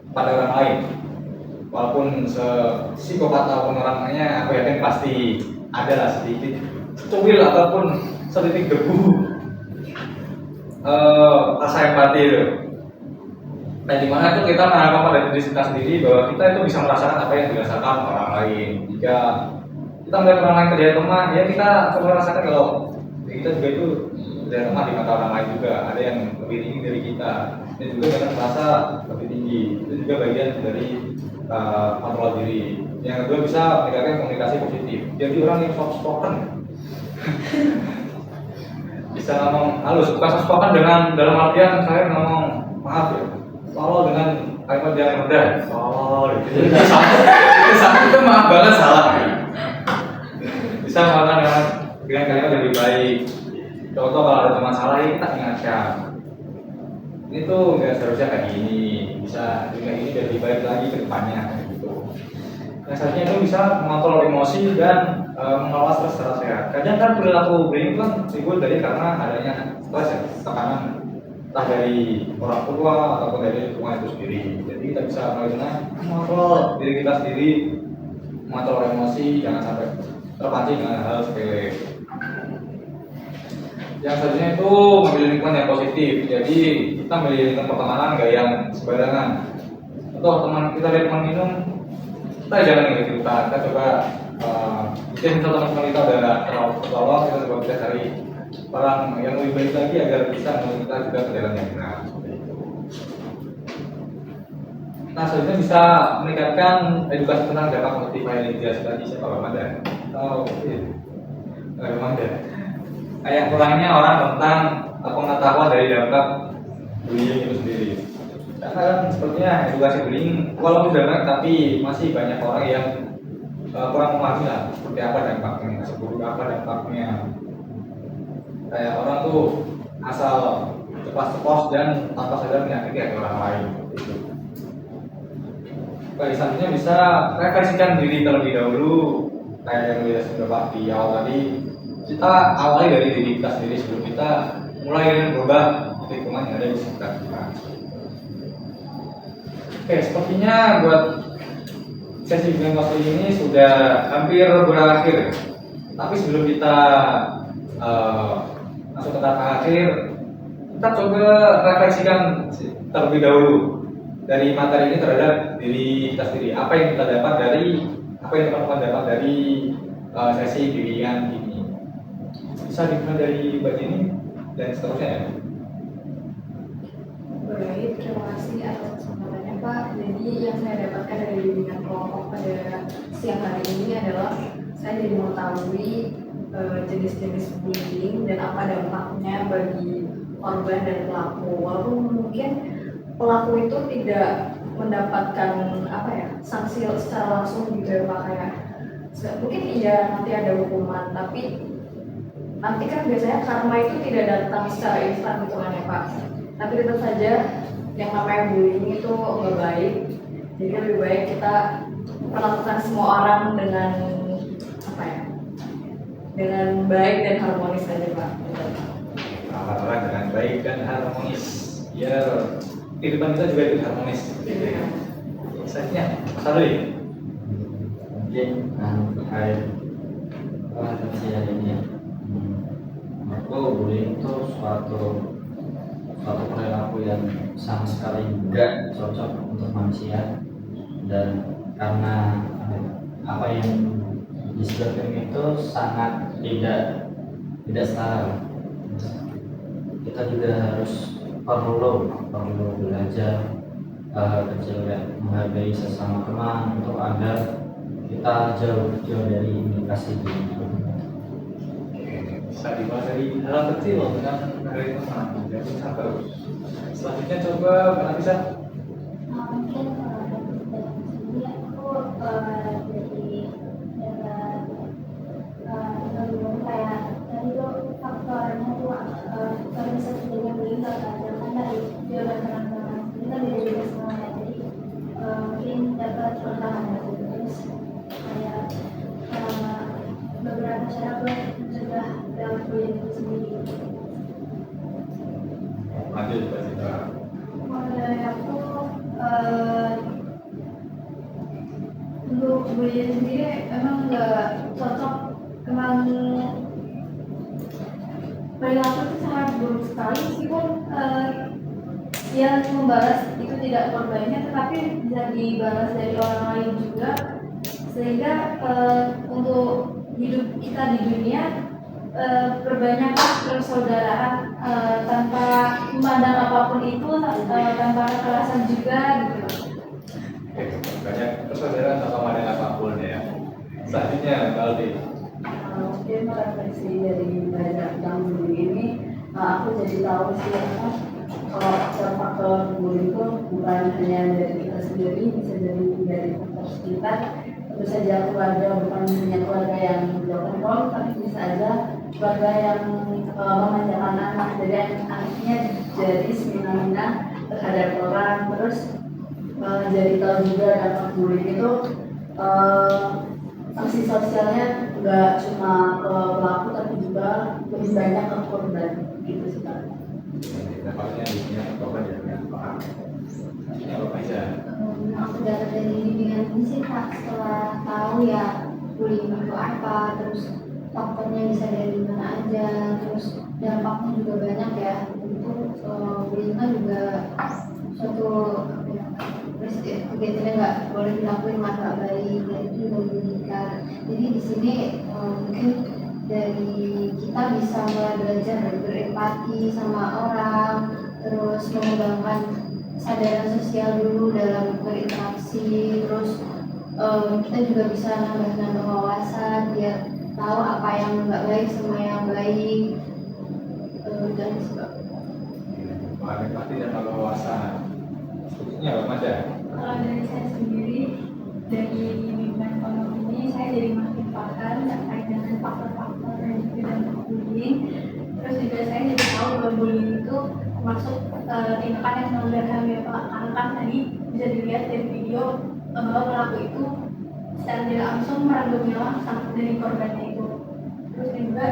pada orang lain, walaupun psikopat ataupun orangnya, aku yakin pasti ada lah sedikit cuil ataupun sedikit debu rasa empati itu. Nah, dimana itu kita menanamkan pada diri kita sendiri bahwa kita itu bisa merasakan apa yang dirasakan orang lain. Jika kita melihat orang lain terlihat lemah, ya kita coba merasakan kalau kita juga itu terlihat lemah di mata orang lain juga. Ada yang lebih tinggi dari kita, dan juga jangan merasa lebih tinggi. Itu juga bagian dari kontrol diri. Yang kedua bisa meningkatkan komunikasi positif. Jadi orang yang soft spoken bisa ngomong halus, bukan soft spoken dengan dalam artian saya ngomong maaf ya, tolol dengan kalimat yang rendah, tolol itu itu maaf banget salah. Bisa mengatakan dengan kalimat yang lebih baik. Contoh kalau ada teman salah ya kita ingatkan, ini tuh nggak seharusnya kayak gini, bisa dengan ini lebih baik lagi ke depannya gitu. Yang seharusnya itu bisa mengontrol emosi dan mengelola stres secara sehat. Kadang kan perilaku bullying kan timbul dari karena adanya stres ya, tekanan entah dari orang tua ataupun dari lingkungan itu sendiri. Jadi kita bisa mengontrol diri kita sendiri, mengontrol emosi, jangan sampai terpancing dengan hal sepele. Yang selanjutnya itu memilih lingkungan yang positif. Jadi kita memilih lingkungan pertemanan gak yang sembarangan. Atau teman kita lihat teman minum, kita jangan ngikutin kita coba mungkin teman-teman kita udah tertolong, kita coba bisa cari orang yang lebih baik lagi agar bisa menuntut kita juga ke jalan yang benar. Nah, selanjutnya bisa meningkatkan edukasi tentang dampak positif religius tadi siapa Ramadan? Oh, Ramadan. Kayak kurangnya orang tentang pengetahuan dari dampak bullying itu sendiri. Karena kan sepertinya edukasi bullying walaupun dampak tapi masih banyak orang yang kurang memahami lah seperti apa dampaknya, seburuk apa dampaknya. Kayak orang tuh asal ceplos dan tanpa sadar menyakiti orang lain. Gitu. Baik, selanjutnya bisa refleksikan diri terlebih dahulu. Kayak yang sudah Pak di awal tadi, kita awali dari diri kita sendiri sebelum kita mulai berubah lingkungan yang ada di sekitar kita. Oke, sepertinya buat sesi bimbingan konseling ini sudah hampir berakhir. Tapi sebelum kita masuk ke tahap akhir, kita coba refleksikan terlebih dahulu dari materi ini terhadap diri kita sendiri. Apa yang kita dapat dari sesi bimbingan ini? Bisa dimulai dari Mbak Jenny dan seterusnya ya. atas kesempatannya Pak. Jadi yang saya dapatkan dari bimbingan kelompok pada siang hari ini adalah saya jadi mengetahui jenis-jenis bullying dan apa dampaknya bagi korban dan pelaku. Walaupun mungkin pelaku itu tidak mendapatkan sanksi secara langsung gitu ya Pak, kayak mungkin iya nanti ada hukuman, tapi nanti kan biasanya karma itu tidak datang secara instan gitu kan ya Pak. Tapi tetap saja yang namanya bullying itu nggak baik. Jadi lebih baik kita perlakukan semua orang dengan dengan baik dan harmonis saja Pak. Orang dengan baik dan harmonis, ya kehidupan kita juga itu harmonis. Selanjutnya, Mas Arwi. Mungkin terkait saya ini ya, aku bullying itu suatu perilaku yang sama sekali tidak cocok untuk manusia, dan karena apa yang disebutkan itu sangat tidak setara. Kita juga harus perlu belajar kecil ya, menghargai sesama teman untuk agar kita jauh dari indikasi ini. Bisa dimulai dari hal kecil dengan menghargai teman, jadi sabar. Selanjutnya coba Mbak Nafisa. Mungkin dari sendiri aku jadi kayak tadi tuh faktornya tuh kalau bisa terjadinya bullying karena dari jawaban teman-teman ini kan beda beda semuanya, jadi mungkin dapat pertama terus kayak beberapa cara buat mencegah dalam bullying itu sendiri. Lanjut Mbak Citra. Dari aku untuk bullying sendiri emang nggak cocok, emang perilaku itu sangat buruk sekali, meskipun yang membalas itu tidak korbannya tetapi bisa dibalas dari orang lain juga, sehingga untuk hidup kita di dunia perbanyaklah persaudaraan tanpa memandang apapun itu, tanpa kekerasan juga gitu. Banyak persaudaraan atau ada apapun ya. Selanjutnya Mbak Aldi. Mungkin refleksi dari belajar tentang bullying ini, aku jadi tahu sih kalau faktor-faktor bullying itu bukan hanya dari kita sendiri, bisa jadi dari faktor sekitar. Tentu saja keluarga bukan hanya keluarga yang broken home, tapi bisa aja keluarga yang memanjakan anak, jadi anaknya jadi semena-mena terhadap orang. Terus jadi tahu juga dampak bullying itu sanksi sosialnya nggak cuma ke pelaku tapi juga lebih banyak ke korban gitu sih Pak. Dampaknya di sini korban ya Pak. Ini apa aja? Aku dapat dari bimbingan ini sih Kak, setelah tahu ya bullying itu apa, terus faktornya bisa dari mana aja, terus dampaknya juga banyak ya. Tentu bullying kan juga suatu kegiatannya nggak boleh dilakuin maka baik, dan itu juga merugikan. Jadi di sini mungkin dari kita bisa mulai belajar berempati sama orang, terus mengembangkan kesadaran sosial dulu dalam berinteraksi, terus kita juga bisa nambah wawasan biar tahu apa yang nggak baik sama yang baik, dan sebagainya. Empati dan wawasan. Selanjutnya Mbak Mada. Kalau dari saya sendiri, dari bimbingan kelompok ini saya jadi makin paham terkait dengan faktor-faktor dan juga dampak bullying. Terus juga saya jadi tahu bahwa bullying itu termasuk tindakan yang melanggar HAM ya Pak. Karena kan tadi bisa dilihat dari video bahwa pelaku itu secara tidak langsung merangkul nyawa sang dari korbannya itu. Terus juga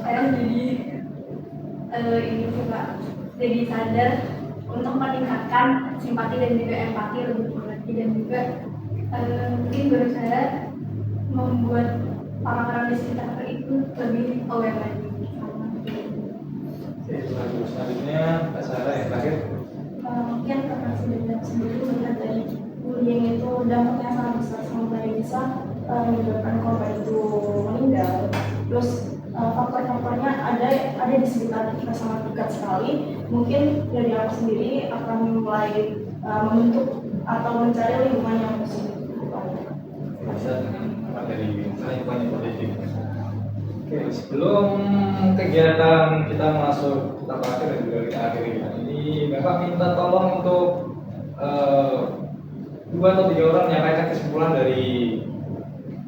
saya jadi ini sih Pak, jadi sadar untuk meningkatkan simpati dan juga empati lebih lagi, dan juga mungkin berusaha membuat orang-orang di sekitar itu lebih aware lagi. Selanjutnya Mbak Sarah yang terakhir. Mungkin karena sudah sendiri melihat dari bullying itu dampaknya sangat besar, sampai bisa menyebabkan korban itu meninggal. Terus faktor-faktornya ada di sekitar kita sangat dekat sekali. Mungkin dari aku sendiri akan mulai membentuk atau mencari lingkungan yang positif. Bisa dengan materi misalnya banyak positif. Oke, sebelum kegiatan kita masuk tahap akhir dan juga kita akhiri ini, Bapak minta tolong untuk 2 atau 3 orang menyampaikan kesimpulan dari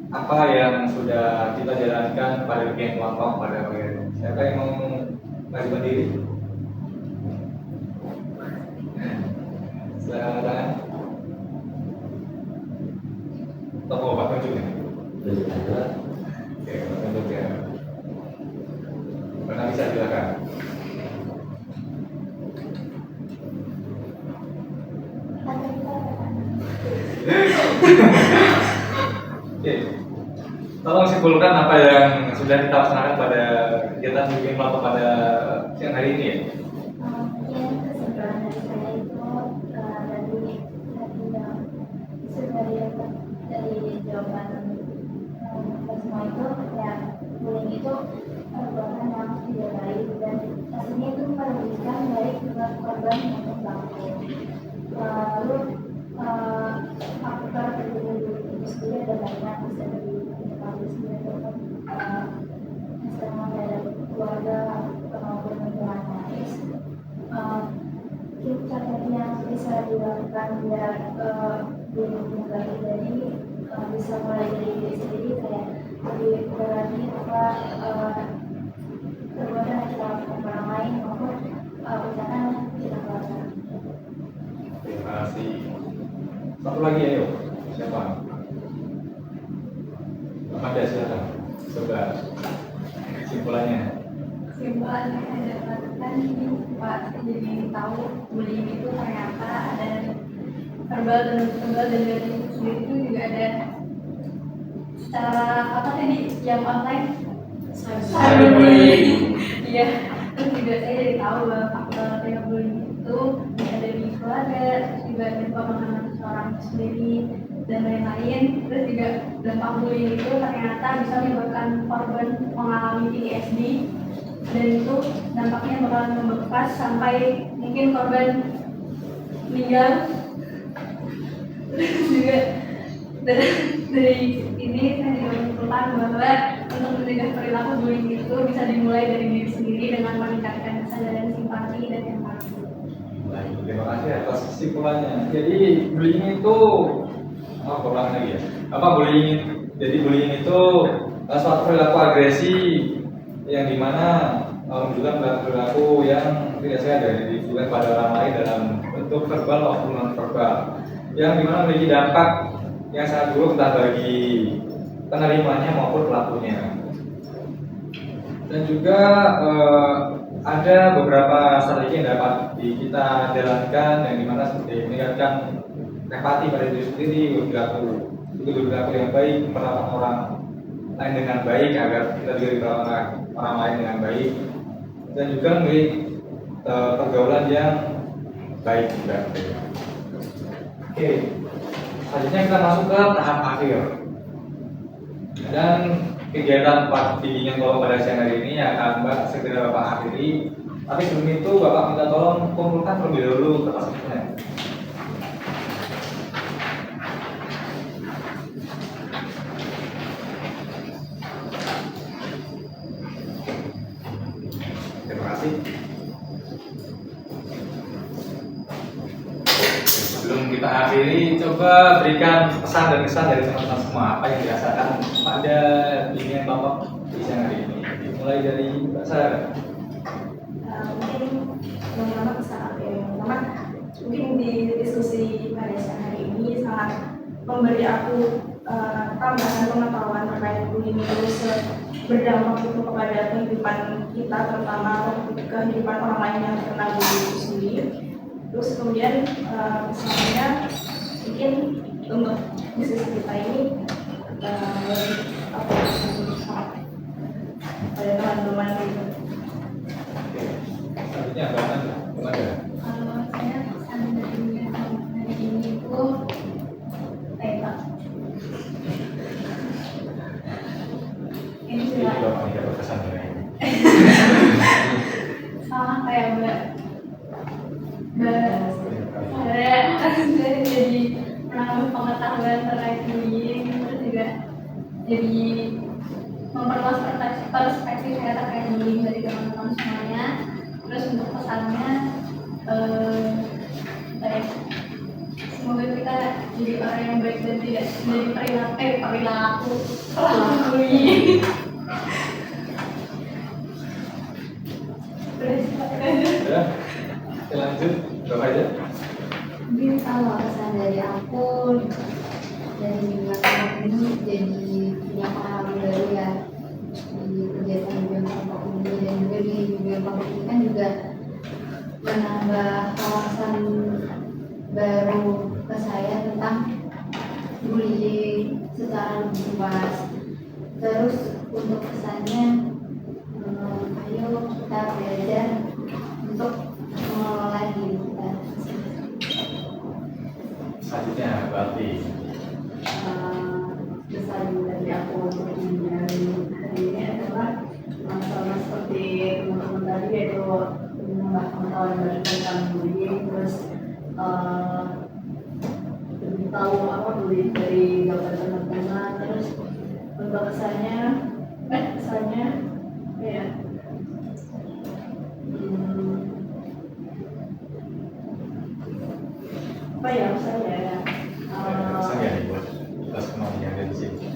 apa yang sudah kita jalankan pada bagian kelompok pada hari ini. Siapa yang mau maju diri? Silakan tangan. Atau mau Bapak tunjuk ya? Terus ada Oke, Bapak tunjuk ya. Pernah bisa silakan. Oke, tolong simpulkan apa yang sudah kita laksanakan pada kegiatan bikin kelompok pada siang hari ini ya. Mungkin kesimpulan dari saya itu dari yang sudah didapat dari jawaban kita semua itu ya, bullying itu perbuatan yang tidak baik dan pastinya itu merugikan baik buat korban maupun pelaku. Lalu faktor terjadi itu sendiri ada banyak, bisa dari kami sendiri ataupun misalnya dari keluarga maupun lingkungan lain. Cara yang bisa dilakukan biar menjaga diri bisa mulai dari diri sendiri, kayak lebih berani apa perbuatan yang kita lakukan orang lain maupun ucapan yang kita keluarkan. Terima kasih. Satu lagi ayo, siapa? Ada silakan. Coba kesimpulannya. Kesimpulan yang saya dapatkan ini Pak, jadi tahu bullying itu ternyata ada verbal dan dari itu sendiri itu juga ada secara apa tadi yang online cyberbullying. Iya, terus juga saya jadi tahu bahwa faktor yang bullying itu bisa dari keluarga, terus juga dari pemahaman seorang sendiri dan lain-lain. Terus juga dampak bullying itu ternyata bisa menyebabkan korban mengalami PTSD dan itu dampaknya bakalan membekas sampai mungkin korban meninggal. Terus juga dari ini saya juga menyimpulkan bahwa untuk mencegah perilaku bullying itu bisa dimulai dari diri sendiri dengan meningkatkan kesadaran simpati dan empati. Baik, terima kasih atas kesimpulannya. Jadi bullying itu ulang lagi ya. Apa bullying? Jadi bullying itu suatu perilaku agresi yang dimana menunjukkan perilaku yang tidak sehat ditujukan pada orang lain dalam bentuk verbal maupun non verbal, yang dimana memiliki dampak yang sangat buruk entah bagi penerimanya maupun pelakunya. Dan juga ada beberapa strategi yang dapat kita jalankan yang dimana seperti meningkatkan empati pada diri sendiri, berperilaku yang baik, memperlakukan orang lain dengan baik agar kita juga diperlakukan orang lain dengan baik, dan juga memiliki pergaulan yang baik juga. Oke, selanjutnya kita masuk ke tahap akhir. Dan kegiatan bimbingan kelompok pada siang hari ini akan segera Bapak akhiri. Tapi sebelum itu Bapak minta tolong kumpulkan terlebih dahulu kertas-kertasnya. Terima kasih. Sebelum kita akhiri, coba berikan pesan dan kesan dari teman-teman semua apa yang dirasakan pada bimbingan kelompok di siang hari ini. Mulai dari Mbak Sarah. Mungkin pertama pesan apa ya? Pertama mungkin di diskusi pada siang hari ini sangat memberi aku tambahan pengetahuan terkait bullying itu berdampak itu kepada kehidupan kita, terutama kehidupan orang lain yang terkena bullying itu sendiri. Terus kemudian misalnya mungkin untuk diskusi kita ini apa pada teman-teman gitu. Oke, selanjutnya gimana? Kalau saya pesan dari hari ini itu Pak. Ini Jadi juga Bapak tidak berkesan dengan ini. Saya jadi menambah pengetahuan terkait bullying, terus juga jadi memperluas perspektif saya terkait bullying dari teman-teman semuanya. Terus untuk pesannya, semoga kita jadi orang yang baik dan tidak menjadi perilaku bullying. Ya, kita lanjut berapa aja? Mungkin kalau pesan dari aku dari mingguan ini jadi punya pengalaman baru ya di kegiatan bimbingan kelompok ini, dan juga di bimbingan kelompok ini kan juga menambah wawasan baru ke saya tentang bullying secara lebih luas. Terus untuk pesannya, ayo kita belajar untuk mengelola diri kita. Selanjutnya berarti Pesan dari aku untuk hari ini adalah sama seperti teman-teman tadi, yaitu menambah pengetahuan baru tentang bullying, terus lebih tahu apa bullying dari jawaban teman-teman. Terus untuk kesannya ya apa ya saya pesan ya buat kita semua yang ada di sini.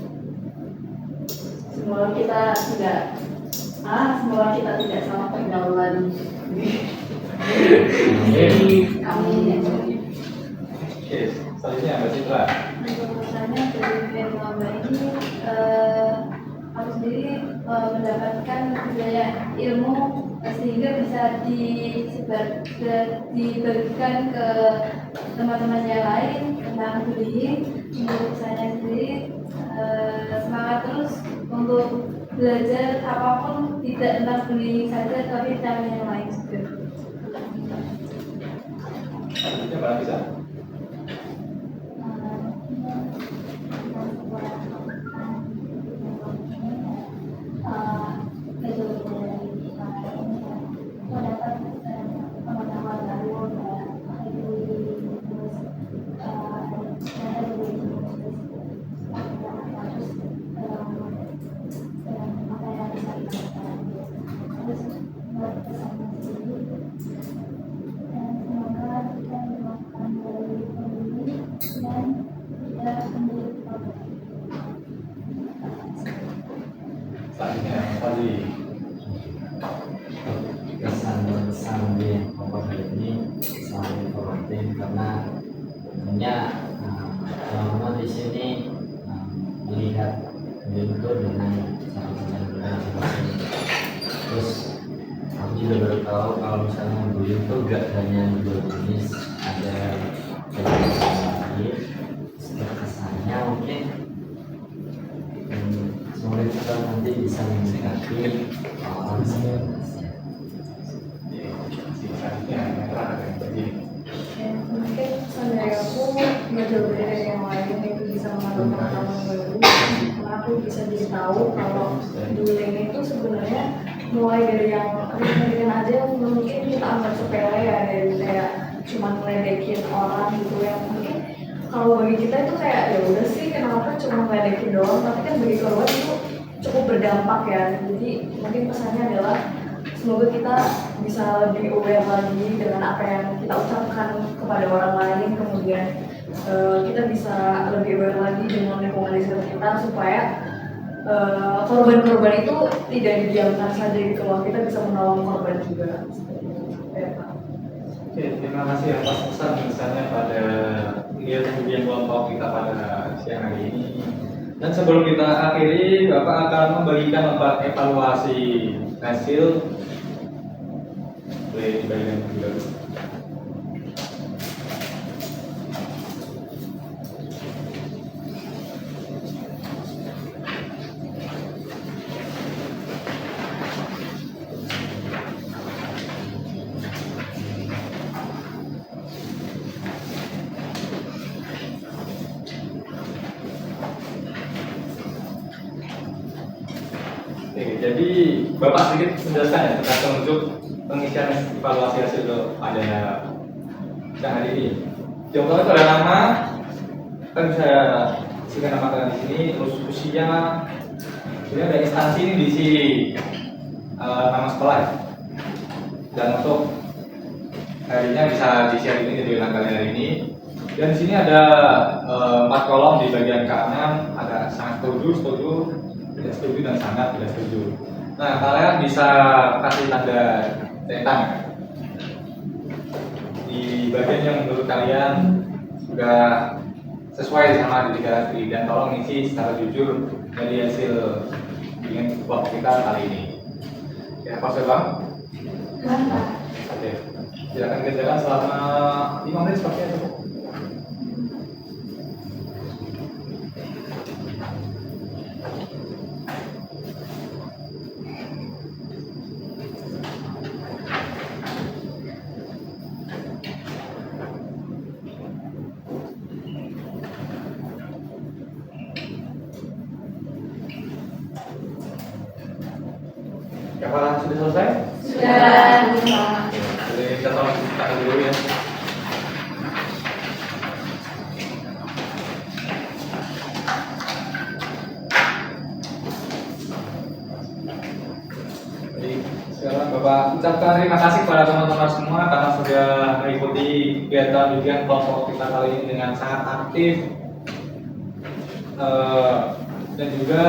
semoga kita tidak salah pergaulan. Amin ya. Oke, selanjutnya Mbak Citra. Untuk pesannya dari film lomba ini, aku sendiri mendapatkan budaya ilmu sehingga bisa dibagikan ke teman-teman yang lain tentang bullying. Untuk saya sendiri semangat terus untuk belajar apapun, tidak tentang bullying saja tapi tentang yang lain juga. Selanjutnya Mbak Nafisa. Selanjutnya tadi Kesan di kelompok hari ini sangat informatif karena tentunya teman-teman di sini melihat itu dengan sangat masing-masing. Terus aku juga baru tahu kalau misalnya bullying itu gak hanya dua jenis, ada jenis lain. Setiap kesannya mungkin semoga kita nanti bisa mendekati orang sebenarnya. selanjutnya yang terakhir yang begini. Mungkin pesan dari aku nggak jauh beda dari yang lain, itu bisa menambah pengetahuan baru. Karena aku bisa jadi tahu kalau bullying itu sebenarnya mulai dari yang ringan-ringan aja yang mungkin kita anggap sepele ya, dari kayak cuma ngeledekin orang gitu yang mungkin kalau bagi kita itu kayak ya udah sih kenapa cuma ngeledekin doang, tapi kan bagi korban itu cukup berdampak ya. Jadi mungkin pesannya adalah semoga kita bisa lebih aware lagi dengan apa yang kita ucapkan kepada orang lain, kemudian kita bisa lebih aware lagi dengan lingkungan di sekitar kita supaya korban-korban itu tidak didiamkan saja gitu loh, kita bisa menolong korban juga. Oke, terima kasih atas pesan-pesannya pada kegiatan kelompok kita pada siang hari ini. Dan sebelum kita akhiri, Bapak akan membagikan lembar evaluasi hasil. Boleh dibagikan dulu. Oke, jadi Bapak sedikit menjelaskan ya tentang penunjuk pengisian evaluasi hasil pada sidang hari ini. Contohnya itu ada nama, kan bisa isi nama kalian di sini, terus usia, kemudian ada instansi ini diisi nama sekolah ya. Dan untuk harinya bisa diisi hari ini, jadi tanggalnya hari ini. Dan di sini ada 4 kolom di bagian kanan, ada sangat setuju, tidak setuju, dan sangat tidak setuju. Nah, kalian bisa kasih tanda centang ya. Di bagian yang menurut kalian sudah sesuai sama diri dan tolong isi secara jujur dari hasil bikin kelompok kita kali ini. Ya, pas ya Bang? Oke, silakan kerjakan selama 5 menit seperti itu. Apakah sudah selesai? Sudah. Jadi kita tolong kita dulu ya. Jadi sekarang Bapak ucapkan terima kasih kepada teman-teman semua karena sudah mengikuti kegiatan ujian kelompok kita kali ini dengan sangat aktif. Dan juga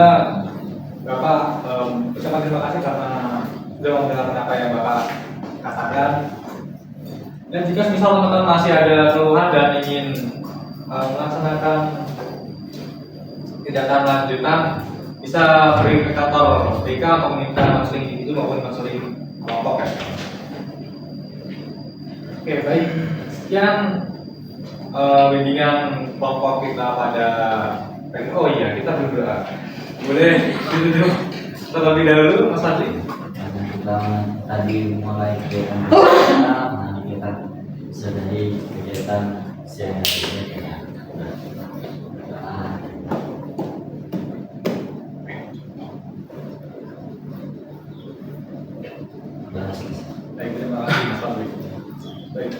Bapak ucapkan terima kasih karena sudah mendengarkan apa yang Bapak katakan. Dan jika misal teman-teman masih ada keluhan dan ingin melaksanakan tindakan lanjutan, bisa beri ke kantor BK atau meminta konseling individu maupun konseling kelompok ya. Oke, baik. Sekian bimbingan kelompok kita pada oh iya, kita berdoa. Boleh duduk terlebih dahulu, Mas Fadli? Karena kita tadi mulai kegiatan kita, nah kita sudahi kegiatan siang hari ini dengan berdoa. Baik, terima kasih Mas Fadli. Baik.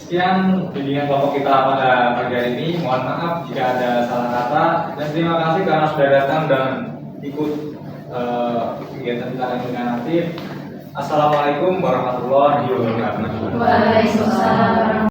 Sekian bimbingan kelompok kita pada pagi hari ini. Mohon maaf jika ada salah kata dan terima kasih karena sudah datang dan ikut kegiatan kita dengan aktif. Assalamualaikum warahmatullahi wabarakatuh. Waalaikumsalam.